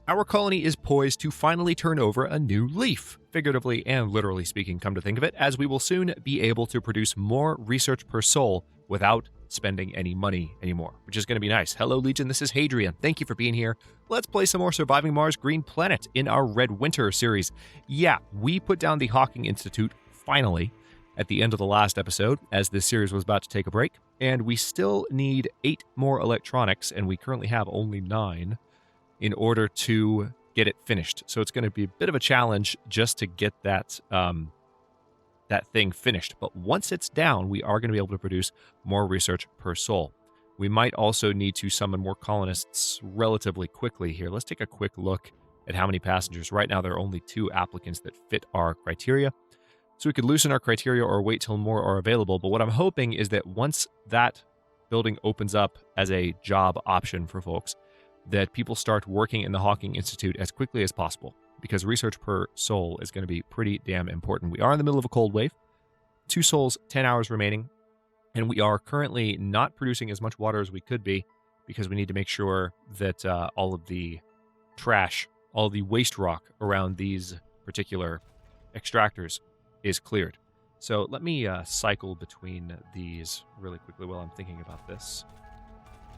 Our colony is poised to finally turn over a new leaf, figuratively and literally speaking, come to think of it, as we will soon be able to produce more research per soul without spending any money anymore, which is going to be nice. Hello, Legion. This is Hadrian. Thank you for being here. Let's play some more Surviving Mars Green Planet in our Red Winter series. Yeah, we put down the Hawking Institute finally at the end of the last episode, as this series was about to take a break, and we still need 8 more electronics, and we currently have only 9 in order to get it finished. So it's going to be a bit of a challenge just to get that that thing finished. But once it's down, we are going to be able to produce more research per soul. We might also need to summon more colonists relatively quickly here. Let's take a quick look at how many passengers. Right now, there are only 2 applicants that fit our criteria. So we could loosen our criteria or wait till more are available. But what I'm hoping is that once that building opens up as a job option for folks, that people start working in the Hawking Institute as quickly as possible, because research per soul is going to be pretty damn important. We are in the middle of a cold wave, 2 souls, 10 hours remaining, and we are currently not producing as much water as we could be, because we need to make sure that all of the trash, all the waste rock around these particular extractors is cleared. So let me cycle between these really quickly while I'm thinking about this.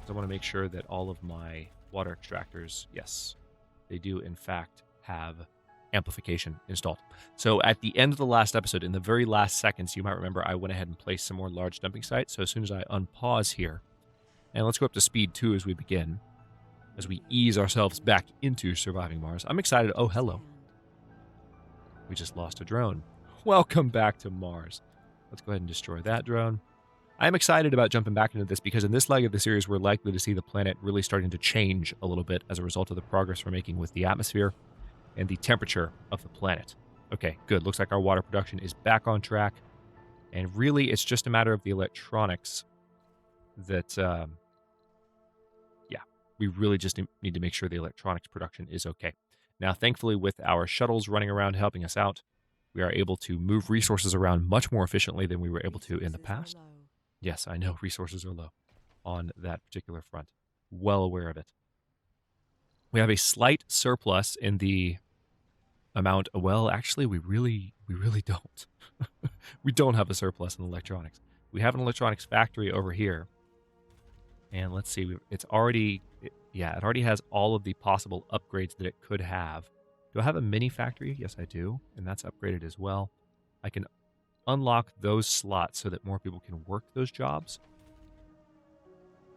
I want to make sure that all of my water extractors, yes, they do in fact have amplification installed. So at the end of the last episode, in the very last seconds, you might remember I went ahead and placed some more large dumping sites. So as soon as I unpause here, and let's go up to speed 2 as we begin, as we ease ourselves back into Surviving Mars. I'm excited. Oh, hello. We just lost a drone. Welcome back to Mars. Let's go ahead and destroy that drone. I'm excited about jumping back into this because in this leg of the series, we're likely to see the planet really starting to change a little bit as a result of the progress we're making with the atmosphere and the temperature of the planet. Okay, good. Looks like our water production is back on track. And really, it's just a matter of the electronics that, we really just need to make sure the electronics production is okay. Now, thankfully, with our shuttles running around helping us out, we are able to move resources around much more efficiently than we were able to in the past. Yes, I know resources are low on that particular front. Well aware of it. We have a slight surplus in the amount. Well, actually, we really don't. We don't have a surplus in electronics. We have an electronics factory over here. And let's see, it already has all of the possible upgrades that it could have. Do I have a mini factory? Yes, I do. And that's upgraded as well. I can unlock those slots so that more people can work those jobs.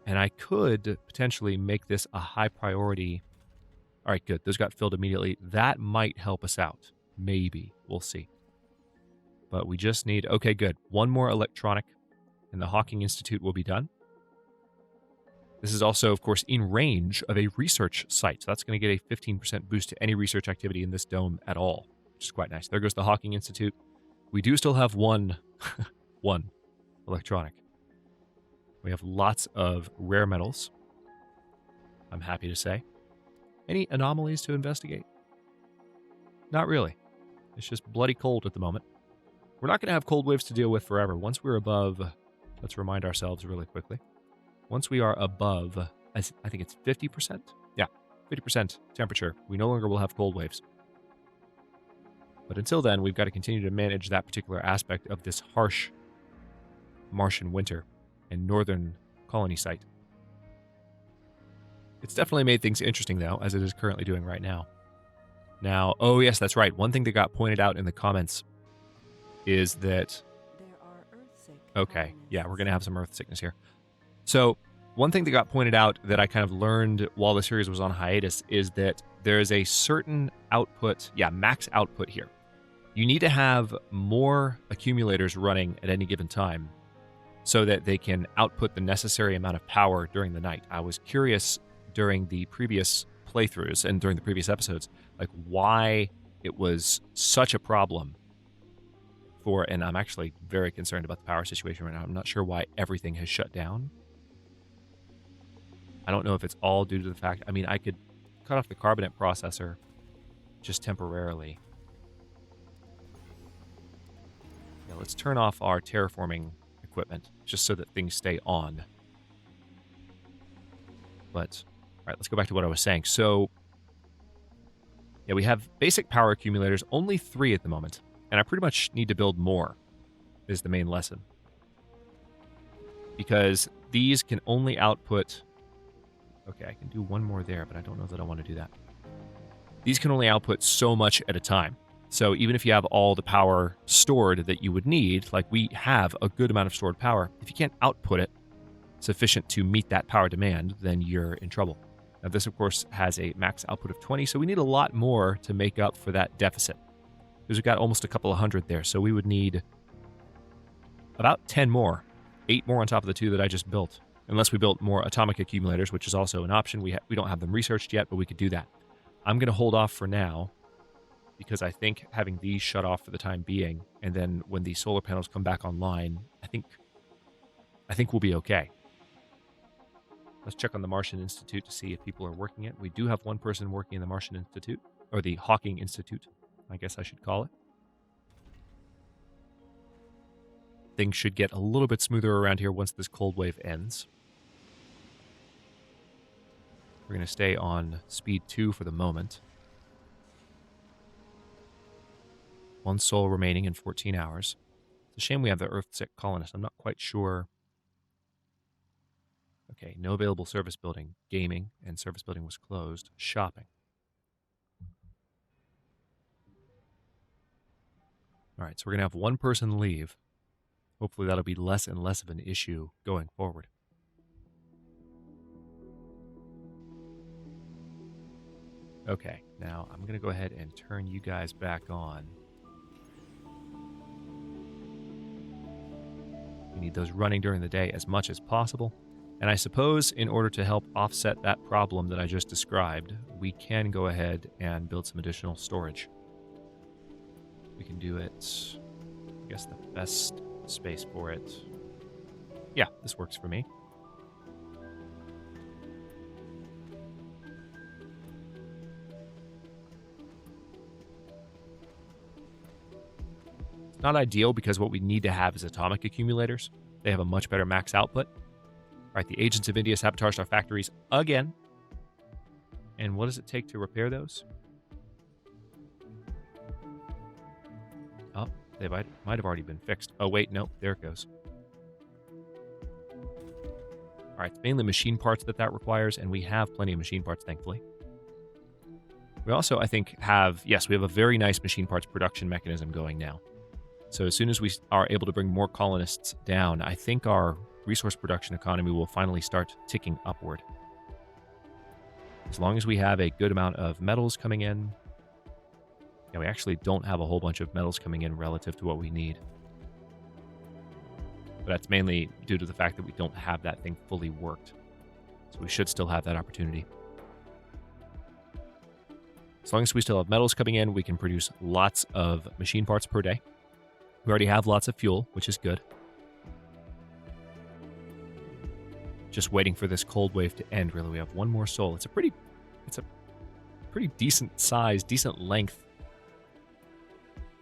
And I could potentially make this a high priority. All right, good. Those got filled immediately. That might help us out. Maybe. We'll see. But we just need... Okay, good. 1 more electronic, and the Hawking Institute will be done. This is also, of course, in range of a research site. So that's going to get a 15% boost to any research activity in this dome at all, which is quite nice. There goes the Hawking Institute. We do still have one electronic. We have lots of rare metals, I'm happy to say. Any anomalies to investigate? Not really. It's just bloody cold at the moment. We're not going to have cold waves to deal with forever. Once we're above, let's remind ourselves really quickly. Once we are above, I think it's 50%? Yeah, 50% temperature. We no longer will have cold waves. But until then, we've got to continue to manage that particular aspect of this harsh Martian winter and northern colony site. It's definitely made things interesting, though, as it is currently doing right now. Now, oh yes, that's right. One thing that got pointed out in the comments is that... Okay, yeah, we're going to have some earth sickness here. So, one thing that got pointed out that I kind of learned while the series was on hiatus is that there is a certain output, max output here. You need to have more accumulators running at any given time so that they can output the necessary amount of power during the night. I was curious during the previous playthroughs and during the previous episodes, like why it was such a problem for, and I'm actually very concerned about the power situation right now. I'm not sure why everything has shut down. I don't know if it's all due to the fact, I mean, I could cut off the carbonate processor just temporarily. Yeah, let's turn off our terraforming equipment just so that things stay on. But, all right, let's go back to what I was saying. So, Yeah, we have basic power accumulators, only 3 at the moment. And I pretty much need to build more, is the main lesson. Because these can only output... Okay, I can do one more there, but I don't know that I want to do that. These can only output so much at a time. So even if you have all the power stored that you would need, like we have a good amount of stored power, if you can't output it sufficient to meet that power demand, then you're in trouble. Now this, of course, has a max output of 20, so we need a lot more to make up for that deficit. Because we've got almost a couple of hundred there, so we would need about 10 more, 8 more on top of the 2 that I just built. Unless we built more atomic accumulators, which is also an option. We don't have them researched yet, but we could do that. I'm going to hold off for now, because I think having these shut off for the time being, and then when the solar panels come back online, I think we'll be okay. Let's check on the Martian Institute to see if people are working it. We do have one person working in the Martian Institute, or the Hawking Institute, I guess I should call it. Things should get a little bit smoother around here once this cold wave ends. We're going to stay on speed 2 for the moment. 1 soul remaining in 14 hours. It's a shame we have the Earth-sick colonists. I'm not quite sure. Okay, no available service building. Gaming and service building was closed. Shopping. All right, so we're going to have one person leave. Hopefully that'll be less and less of an issue going forward. Okay, now I'm going to go ahead and turn you guys back on. We need those running during the day as much as possible. And I suppose in order to help offset that problem that I just described, we can go ahead and build some additional storage. We can do it, I guess the best space for it. Yeah, this works for me. It's not ideal because what we need to have is atomic accumulators. They have a much better max output. All right, the agents of India sabotaged our factories again. And what does it take to repair those? Oh, they might have already been fixed. Oh, wait, no, there it goes. All right, it's mainly machine parts that requires, and we have plenty of machine parts, thankfully. We also, I think, have a very nice machine parts production mechanism going now. So as soon as we are able to bring more colonists down, I think our resource production economy will finally start ticking upward. As long as we have a good amount of metals coming in. Yeah, we actually don't have a whole bunch of metals coming in relative to what we need. But that's mainly due to the fact that we don't have that thing fully worked. So we should still have that opportunity. As long as we still have metals coming in, we can produce lots of machine parts per day. We already have lots of fuel, which is good. Just waiting for this cold wave to end, really. We have one more soul. It's a pretty decent size, decent length,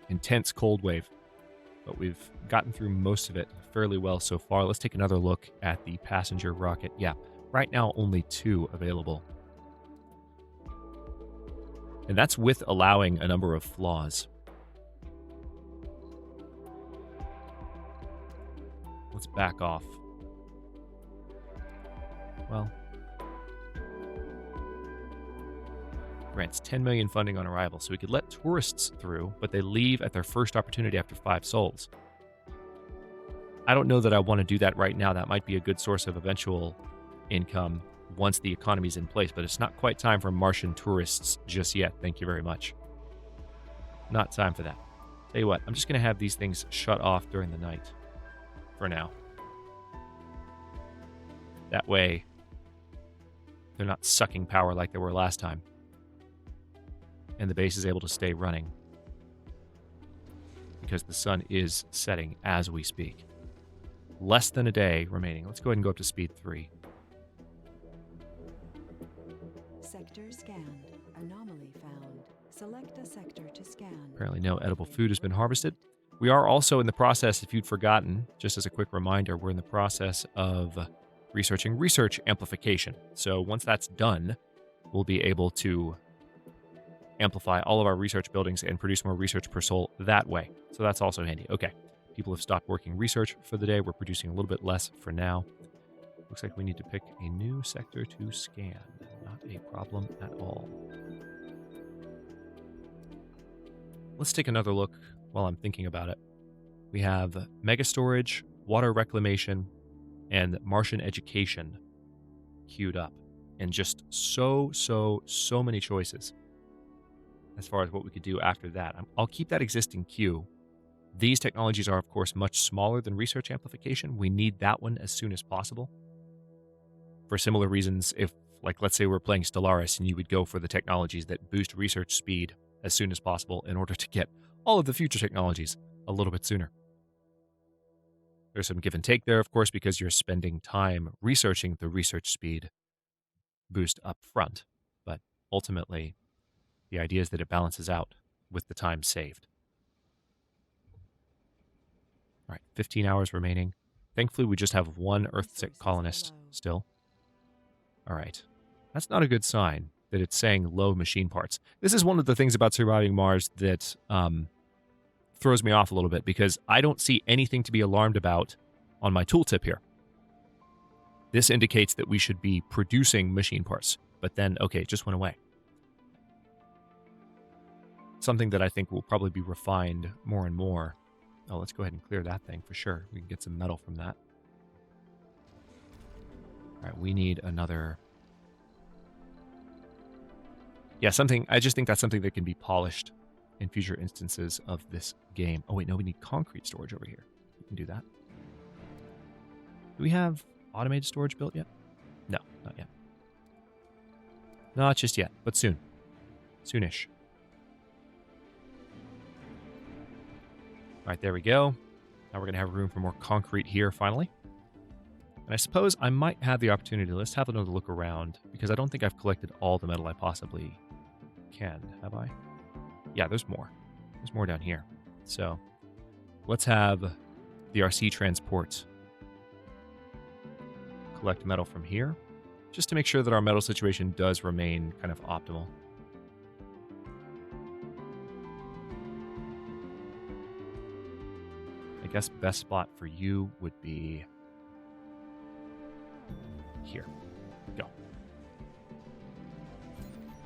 intense cold wave. But we've gotten through most of it fairly well so far. Let's take another look at the passenger rocket. Yeah, right now only 2 available. And that's with allowing a number of flaws. Let's back off. Well, grants 10 million funding on arrival, so we could let tourists through, but they leave at their first opportunity after 5 souls. I don't know that I want to do that right now. That might be a good source of eventual income once the economy's in place, but it's not quite time for Martian tourists just yet. Thank you very much. Not time for that. Tell you what, I'm just going to have these things shut off during the night for now. That way, they're not sucking power like they were last time. And the base is able to stay running because the sun is setting as we speak. Less than a day remaining. Let's go ahead and go up to speed 3. Sector scanned. Anomaly found. Select a sector to scan. Apparently no edible food has been harvested. We are also in the process, if you'd forgotten, just as a quick reminder, we're in the process of researching research amplification. So once that's done, we'll be able to amplify all of our research buildings and produce more research per soul that way. So that's also handy. Okay, people have stopped working research for the day. We're producing a little bit less for now. Looks like we need to pick a new sector to scan. Not a problem at all. Let's take another look while I'm thinking about it. We have mega storage, water reclamation, and Martian education queued up. And just so many choices as far as what we could do after that. I'll keep that existing queue. These technologies are, of course, much smaller than research amplification. We need that one as soon as possible. For similar reasons, if, like, let's say we're playing Stellaris and you would go for the technologies that boost research speed as soon as possible in order to get all of the future technologies a little bit sooner. There's some give and take there, of course, because you're spending time researching the research speed boost up front. But ultimately, the idea is that it balances out with the time saved. All right, 15 hours remaining. Thankfully, we just have one Earth-sick colonist still. All right. That's not a good sign that it's saying low machine parts. This is one of the things about surviving Mars that throws me off a little bit, because I don't see anything to be alarmed about on my tooltip here. This indicates that we should be producing machine parts, but then, okay, it just went away. Something that I think will probably be refined more and more. Oh, let's go ahead and clear that thing for sure. We can get some metal from that. All right, we need another... Yeah, something... I just think that's something that can be polished in future instances of this game. Oh, wait, no, we need concrete storage over here. We can do that. Do we have automated storage built yet? No, not yet. Not just yet, but soon. Soonish. All right, there we go. Now we're going to have room for more concrete here, finally. And I suppose I might have the opportunity. Let's have another look around, because I don't think I've collected all the metal I possibly can. Have I? Yeah, there's more. There's more down here. So let's have the RC transport collect metal from here, just to make sure that our metal situation does remain kind of optimal. I guess best spot for you would be here. Go.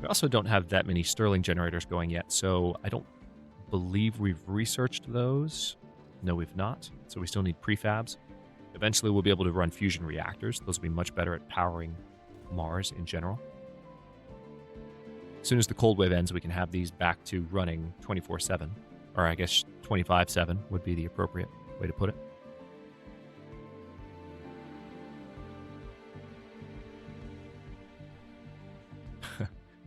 We also don't have that many Stirling generators going yet, so I don't believe we've researched those. No, we've not. So we still need prefabs. Eventually, we'll be able to run fusion reactors. Those will be much better at powering Mars in general. As soon as the cold wave ends, we can have these back to running 24/7. Or I guess 25/7 would be the appropriate way to put it.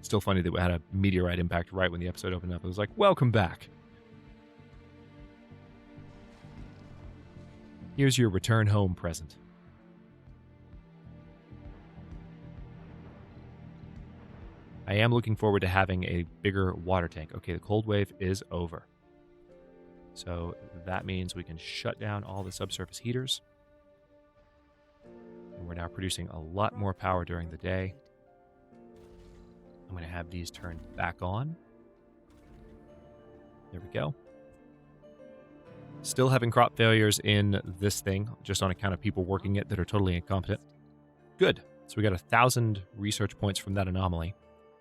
Still funny that we had a meteorite impact right when the episode opened up. It was like, welcome back. Here's your return home present. I am looking forward to having a bigger water tank. Okay, the cold wave is over. So that means we can shut down all the subsurface heaters. And we're now producing a lot more power during the day. I'm going to have these turned back on. There we go. Still having crop failures in this thing, just on account of people working it that are totally incompetent. Good. So we got 1,000 research points from that anomaly.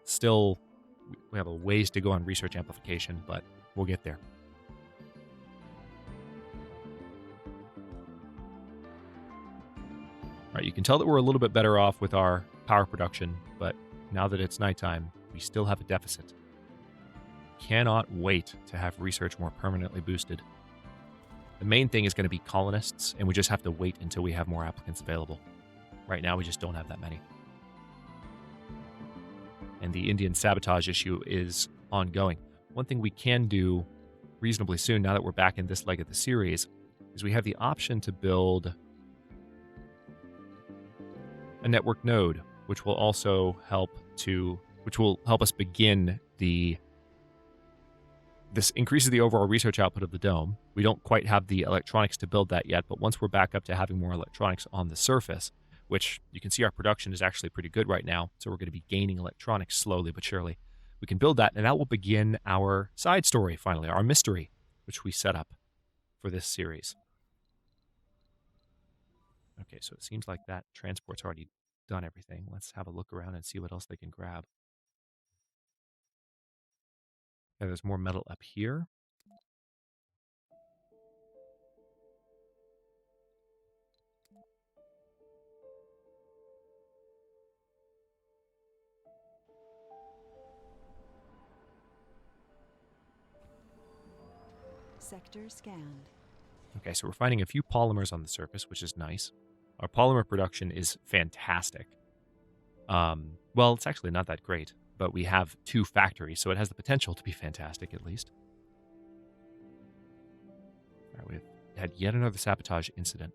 Still, we have a ways to go on research amplification, but we'll get there. All right, you can tell that we're a little bit better off with our power production, but now that it's nighttime, we still have a deficit. Cannot wait to have research more permanently boosted. The main thing is going to be colonists, and we just have to wait until we have more applicants available. Right now, we just don't have that many. And the Indian sabotage issue is ongoing. One thing we can do reasonably soon, now that we're back in this leg of the series, is we have the option to build a network node, which will also help us begin this increases the overall research output of the dome. We don't quite have the electronics to build that yet, but once we're back up to having more electronics on the surface, which you can see our production is actually pretty good right now, so we're going to be gaining electronics slowly but surely. we can build that, and that will begin our side story, finally, our mystery, which we set up for this series. Okay, so it seems like that transport's already done everything. Let's have a look around and see what else they can grab. Yeah, there's more metal up here. Sector scanned. Okay, so we're finding a few polymers on the surface, which is nice. Our polymer production is fantastic. Well, it's actually not that great, but we have 2 factories, so it has the potential to be fantastic at least. All right, we've had yet another sabotage incident.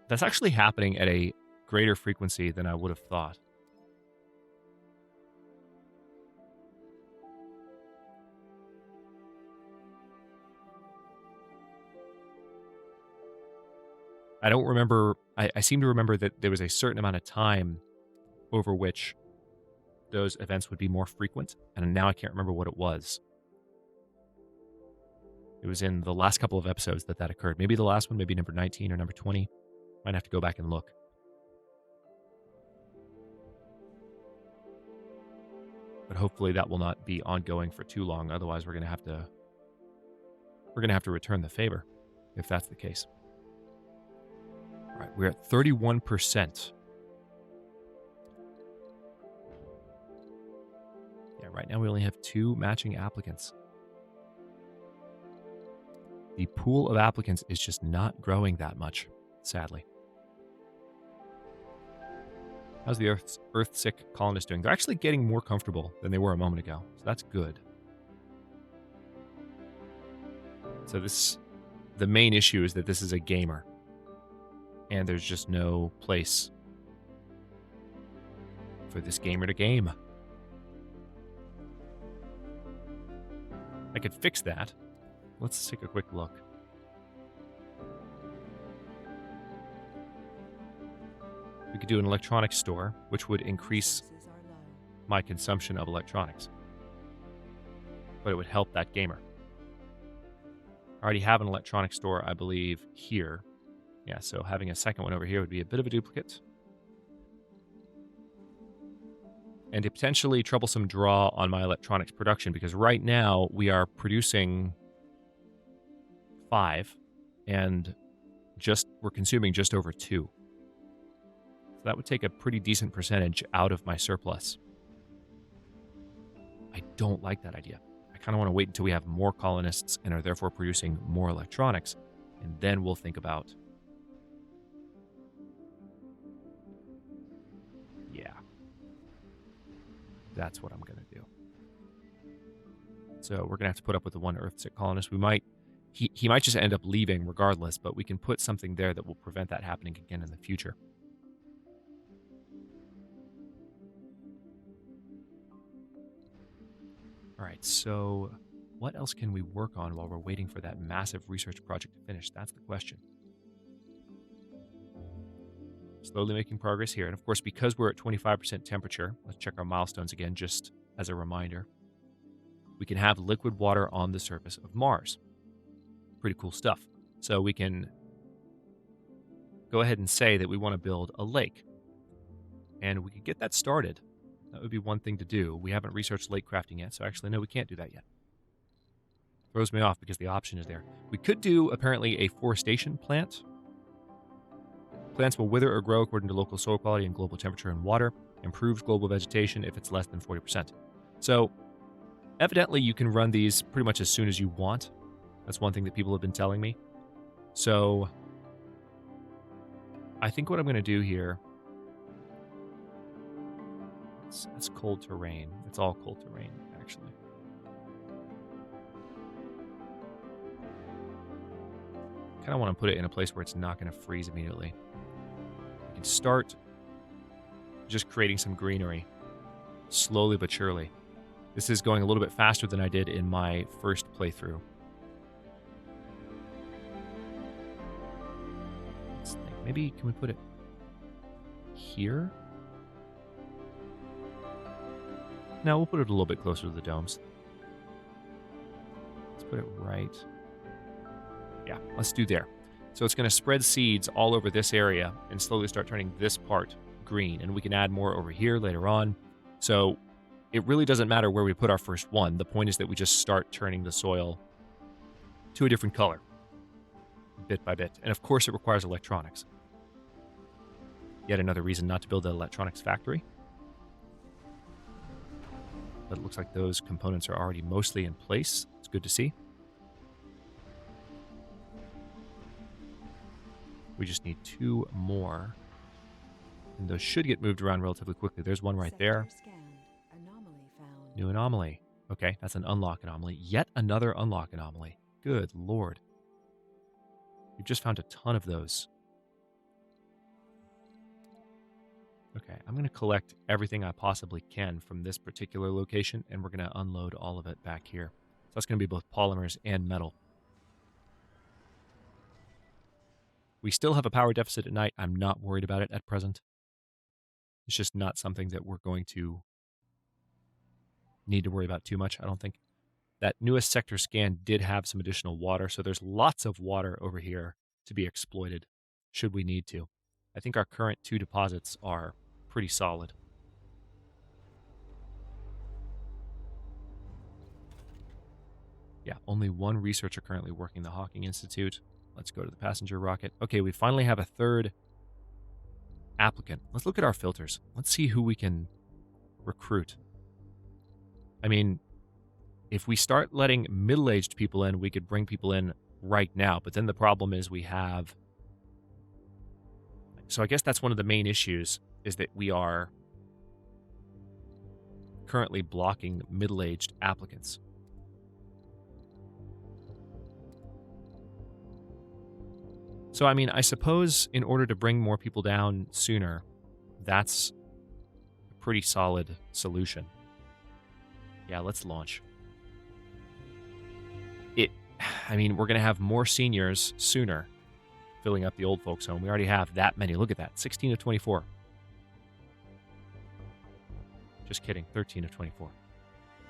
That's actually happening at a greater frequency than I would have thought. I don't remember. I seem to remember that there was a certain amount of time over which those events would be more frequent, and now I can't remember what it was. It was in the last couple of episodes that occurred. Maybe the last one, maybe number 19 or number 20. Might have to go back and look. But hopefully that will not be ongoing for too long. Otherwise, we're going to have to return the favor if that's the case. All right, we're at 31%. Yeah, right now we only have 2 matching applicants. The pool of applicants is just not growing that much, sadly. How's the Earth-sick colonists doing? They're actually getting more comfortable than they were a moment ago, so that's good. So the main issue is that this is a gamer, and there's just no place for this gamer to game. I could fix that. Let's take a quick look. We could do an electronics store, which would increase Resources are low. my consumption of electronics. But it would help that gamer. I already have an electronics store, I believe, here. Yeah, so having a second one over here would be a bit of a duplicate. And a potentially troublesome draw on my electronics production, because right now we are producing 5, and we're consuming just over 2. So that would take a pretty decent percentage out of my surplus. I don't like that idea. I kind of want to wait until we have more colonists and are therefore producing more electronics, and then we'll think about... Yeah. That's what I'm going to do. So we're going to have to put up with the one Earth-sick colonist. He might just end up leaving regardless, but we can put something there that will prevent that happening again in the future. All right, so what else can we work on while we're waiting for that massive research project to finish? That's the question. Slowly making progress here. And of course, because we're at 25% temperature, let's check our milestones again, just as a reminder. We can have liquid water on the surface of Mars. Pretty cool stuff. So we can go ahead and say that we want to build a lake. And we could get that started. That would be one thing to do. We haven't researched lake crafting yet, so actually, no, we can't do that yet. Throws me off because the option is there. We could do, apparently, a forestation plant. Plants will wither or grow according to local soil quality and global temperature and water. Improves global vegetation if it's less than 40%. So, evidently, you can run these pretty much as soon as you want. That's one thing that people have been telling me. So, I think what I'm going to do here... It's cold terrain. It's all cold terrain, actually. Kind of want to put it in a place where it's not going to freeze immediately. We can start just creating some greenery, slowly but surely. This is going a little bit faster than I did in my first playthrough. Let's think. Maybe, can we put it here? No, we'll put it a little bit closer to the domes. Let's put it right. Yeah, let's do there. So it's going to spread seeds all over this area and slowly start turning this part green. And we can add more over here later on. So it really doesn't matter where we put our first one. The point is that we just start turning the soil to a different color, bit by bit. And of course, it requires electronics. Yet another reason not to build an electronics factory. But it looks like those components are already mostly in place. It's good to see. We just need 2 more. And those should get moved around relatively quickly. There's one right there. New anomaly. Okay, that's an unlock anomaly. Yet another unlock anomaly. Good lord. We've just found a ton of those. Okay, I'm going to collect everything I possibly can from this particular location, and we're going to unload all of it back here. So that's going to be both polymers and metal. We still have a power deficit at night. I'm not worried about it at present. It's just not something that we're going to need to worry about too much, I don't think. That newest sector scan did have some additional water, so there's lots of water over here to be exploited, should we need to. I think our current 2 deposits are pretty solid. Yeah, only 1 researcher currently working the Hawking Institute. Let's go to the passenger rocket. Okay, we finally have a 3rd applicant. Let's look at our filters. Let's see who we can recruit. I mean, if we start letting middle-aged people in, we could bring people in right now. But then the problem is we have... So I guess that's one of the main issues, is that we are currently blocking middle-aged applicants. So, I mean, I suppose in order to bring more people down sooner, that's a pretty solid solution. Yeah, let's launch. I mean, we're going to have more seniors sooner filling up the old folks' home. We already have that many. Look at that, 16 of 24. Just kidding, 13 of 24.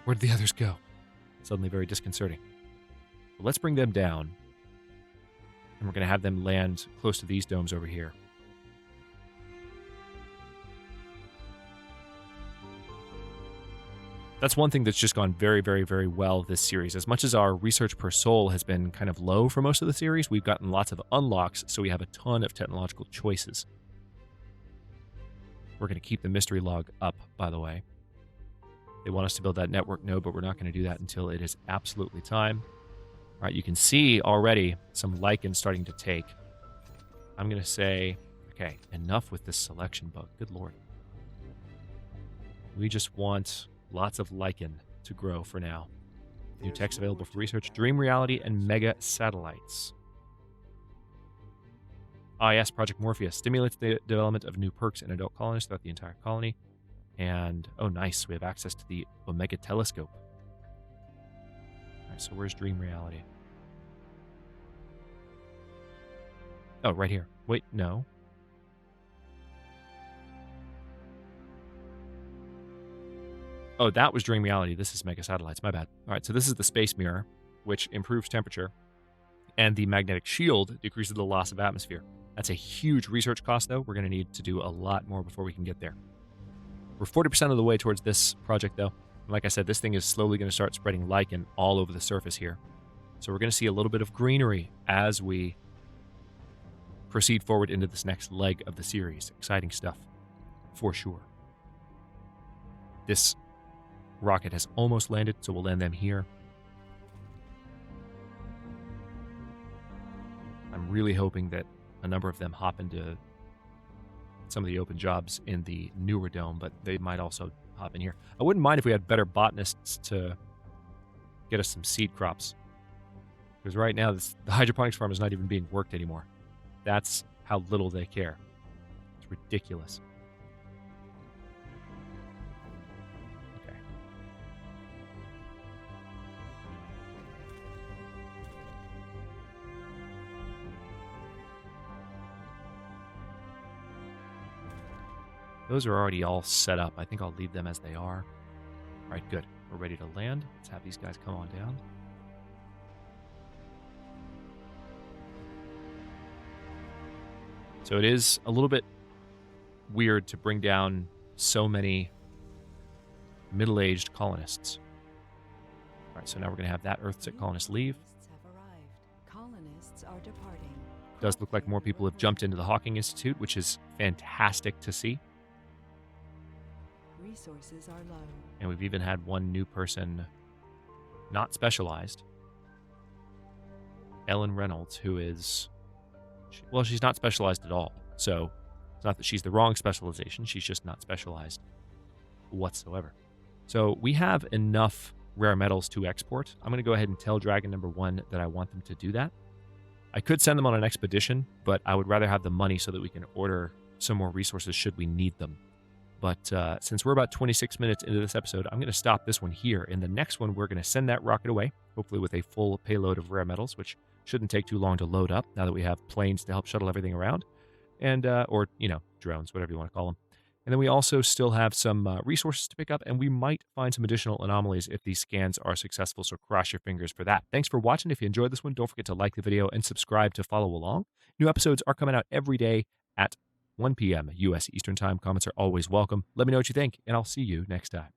Where did the others go? Suddenly very disconcerting. But let's bring them down. And we're going to have them land close to these domes over here. That's one thing that's just gone very, very, very well this series. As much as our research per soul has been kind of low for most of the series, we've gotten lots of unlocks, so we have a ton of technological choices. We're going to keep the mystery log up, by the way. They want us to build that network node, but we're not going to do that until it is absolutely time. All right, you can see already some lichen starting to take. I'm going to say, okay, enough with this selection bug. Good lord. We just want lots of lichen to grow for now. New text available for research. Dream reality and mega satellites. Ah, yes, Project Morpheus stimulates the development of new perks in adult colonists throughout the entire colony. And, oh, nice, we have access to the Omega telescope. All right, so where's Dream Reality? Oh, right here. Wait, no. Oh, that was Dream Reality. This is Mega Satellites. My bad. All right, so this is the Space Mirror, which improves temperature. And the Magnetic Shield decreases the loss of atmosphere. That's a huge research cost, though. We're going to need to do a lot more before we can get there. We're 40% of the way towards this project, though. And like I said, this thing is slowly going to start spreading lichen all over the surface here. So we're going to see a little bit of greenery as we proceed forward into this next leg of the series. Exciting stuff, for sure. This rocket has almost landed, so we'll land them here. I'm really hoping that a number of them hop into some of the open jobs in the newer dome, but they might also hop in here. I wouldn't mind if we had better botanists to get us some seed crops. Because right now, the hydroponics farm is not even being worked anymore. That's how little they care. It's ridiculous. Okay. Those are already all set up. I think I'll leave them as they are. All right, good. We're ready to land. Let's have these guys come on down. So it is a little bit weird to bring down so many middle-aged colonists. All right, so now we're going to have that Earthsick colonist leave. Have arrived. Colonists are departing. It does look like more people have jumped into the Hawking Institute, which is fantastic to see. Resources are low. And we've even had one new person not specialized. Ellen Reynolds, who is... Well, she's not specialized at all. So it's not that she's the wrong specialization. She's just not specialized whatsoever. So we have enough rare metals to export. I'm going to go ahead and tell Dragon number 1 that I want them to do that. I could send them on an expedition, but I would rather have the money so that we can order some more resources should we need them. But since we're about 26 minutes into this episode, I'm going to stop this one here. In the next one, we're going to send that rocket away, hopefully with a full payload of rare metals, which shouldn't take too long to load up now that we have planes to help shuttle everything around, and or, drones, whatever you want to call them. And then we also still have some resources to pick up, and we might find some additional anomalies if these scans are successful, so cross your fingers for that. Thanks for watching. If you enjoyed this one, don't forget to like the video and subscribe to follow along. New episodes are coming out every day at 1 p.m. U.S. Eastern Time. Comments are always welcome. Let me know what you think, and I'll see you next time.